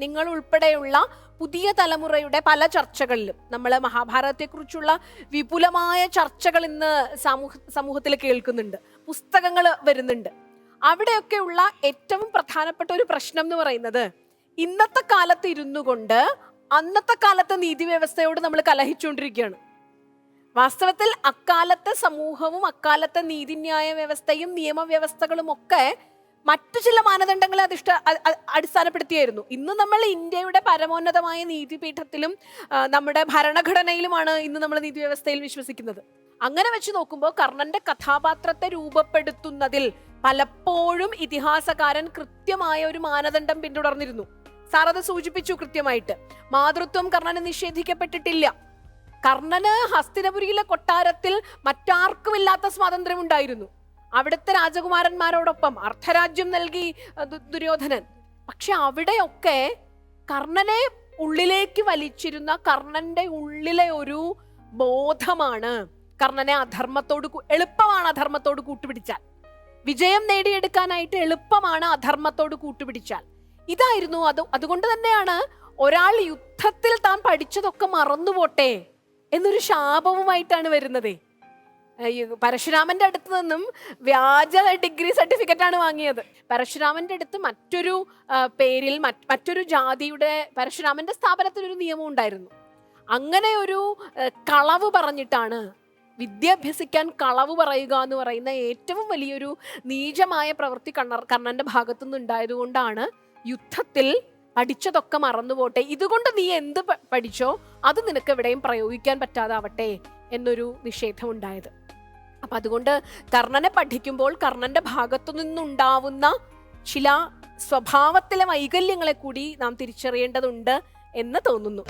നിങ്ങൾ ഉൾപ്പെടെയുള്ള പുതിയ തലമുറയുടെ പല ചർച്ചകളിലും നമ്മൾ മഹാഭാരതത്തെക്കുറിച്ചുള്ള വിപുലമായ ചർച്ചകൾ ഇന്ന് സമൂഹത്തിൽ കേൾക്കുന്നുണ്ട്, പുസ്തകങ്ങൾ വരുന്നുണ്ട്. അവിടെയൊക്കെയുള്ള ഏറ്റവും പ്രധാനപ്പെട്ട ഒരു പ്രശ്നം എന്ന് പറയുന്നത്, ഇന്നത്തെ കാലത്ത് ഇരുന്നു കൊണ്ട് അന്നത്തെ കാലത്തെ നീതി വ്യവസ്ഥയോട് നമ്മൾ കലഹിച്ചുകൊണ്ടിരിക്കുകയാണ്. വാസ്തവത്തിൽ അക്കാലത്തെ സമൂഹവും അക്കാലത്തെ നീതിന്യായ വ്യവസ്ഥയും നിയമവ്യവസ്ഥകളും ഒക്കെ മറ്റു ചില മാനദണ്ഡങ്ങളെ അടിസ്ഥാനപ്പെടുത്തിയായിരുന്നു. ഇന്ന് നമ്മൾ ഇന്ത്യയുടെ പരമോന്നതമായ നീതിപീഠത്തിലും നമ്മുടെ ഭരണഘടനയിലുമാണ് ഇന്ന് നമ്മൾ നീതി വ്യവസ്ഥയിൽ വിശ്വസിക്കുന്നത്. അങ്ങനെ വെച്ച് നോക്കുമ്പോൾ കർണന്റെ കഥാപാത്രത്തെ രൂപപ്പെടുത്തുന്നതിൽ പലപ്പോഴും ഇതിഹാസകാരൻ കൃത്യമായ ഒരു മാനദണ്ഡം പിന്തുടർന്നിരുന്നു. സാർ അത് സൂചിപ്പിച്ചു കൃത്യമായിട്ട്. മാതൃത്വം കർണന് നിഷേധിക്കപ്പെട്ടിട്ടില്ല. കർണന് ഹസ്തിനപുരിയിലെ കൊട്ടാരത്തിൽ മറ്റാർക്കുമില്ലാത്ത സ്വാതന്ത്ര്യം ഉണ്ടായിരുന്നു. അവിടുത്തെ രാജകുമാരന്മാരോടൊപ്പം അർദ്ധരാജ്യം നൽകി ദുര്യോധനൻ. പക്ഷെ അവിടെയൊക്കെ കർണനെ ഉള്ളിലേക്ക് വലിച്ചിരുന്ന കർണന്റെ ഉള്ളിലെ ഒരു ബോധമാണ് കർണനെ എളുപ്പമാണ് അധർമ്മത്തോട് കൂട്ടുപിടിച്ചാൽ, വിജയം നേടിയെടുക്കാനായിട്ട് എളുപ്പമാണ് അധർമ്മത്തോട് കൂട്ടുപിടിച്ചാൽ. ഇതായിരുന്നു അതുകൊണ്ട് തന്നെയാണ് ഒരാൾ യുദ്ധത്തിൽ താൻ പഠിച്ചതൊക്കെ മറന്നുപോട്ടെ എന്നൊരു ശാപവുമായിട്ടാണ് വരുന്നത്. പരശുരാമന്റെ അടുത്ത് നിന്നും വ്യാജ ഡിഗ്രി സർട്ടിഫിക്കറ്റ് ആണ് വാങ്ങിയത്. പരശുരാമന്റെ അടുത്ത് മറ്റൊരു പേരിൽ മറ്റൊരു ജാതിയുടെ പരശുരാമന്റെ സ്ഥാപനത്തിനൊരു നിയമം ഉണ്ടായിരുന്നു. അങ്ങനെ ഒരു കളവ് പറഞ്ഞിട്ടാണ്, വിദ്യ അഭ്യസിക്കാൻ കളവ് പറയുക എന്ന് പറയുന്ന ഏറ്റവും വലിയൊരു നീചമായ പ്രവൃത്തി കർണന്റെ ഭാഗത്തുനിന്ന് ഉണ്ടായതുകൊണ്ടാണ് യുദ്ധത്തിൽ പഠിച്ചതൊക്കെ മറന്നുപോട്ടെ, ഇതുകൊണ്ട് നീ എന്ത് പഠിച്ചോ അത് നിനക്ക് എവിടെയും പ്രയോഗിക്കാൻ പറ്റാതാവട്ടെ എന്നൊരു നിഷേധം ഉണ്ടായത്. അപ്പൊ അതുകൊണ്ട് കർണനെ പഠിക്കുമ്പോൾ കർണന്റെ ഭാഗത്തു നിന്നുണ്ടാവുന്ന ചില സ്വഭാവത്തിലെ വൈകല്യങ്ങളെ കൂടി നാം തിരിച്ചറിയേണ്ടതുണ്ട് എന്ന് തോന്നുന്നു.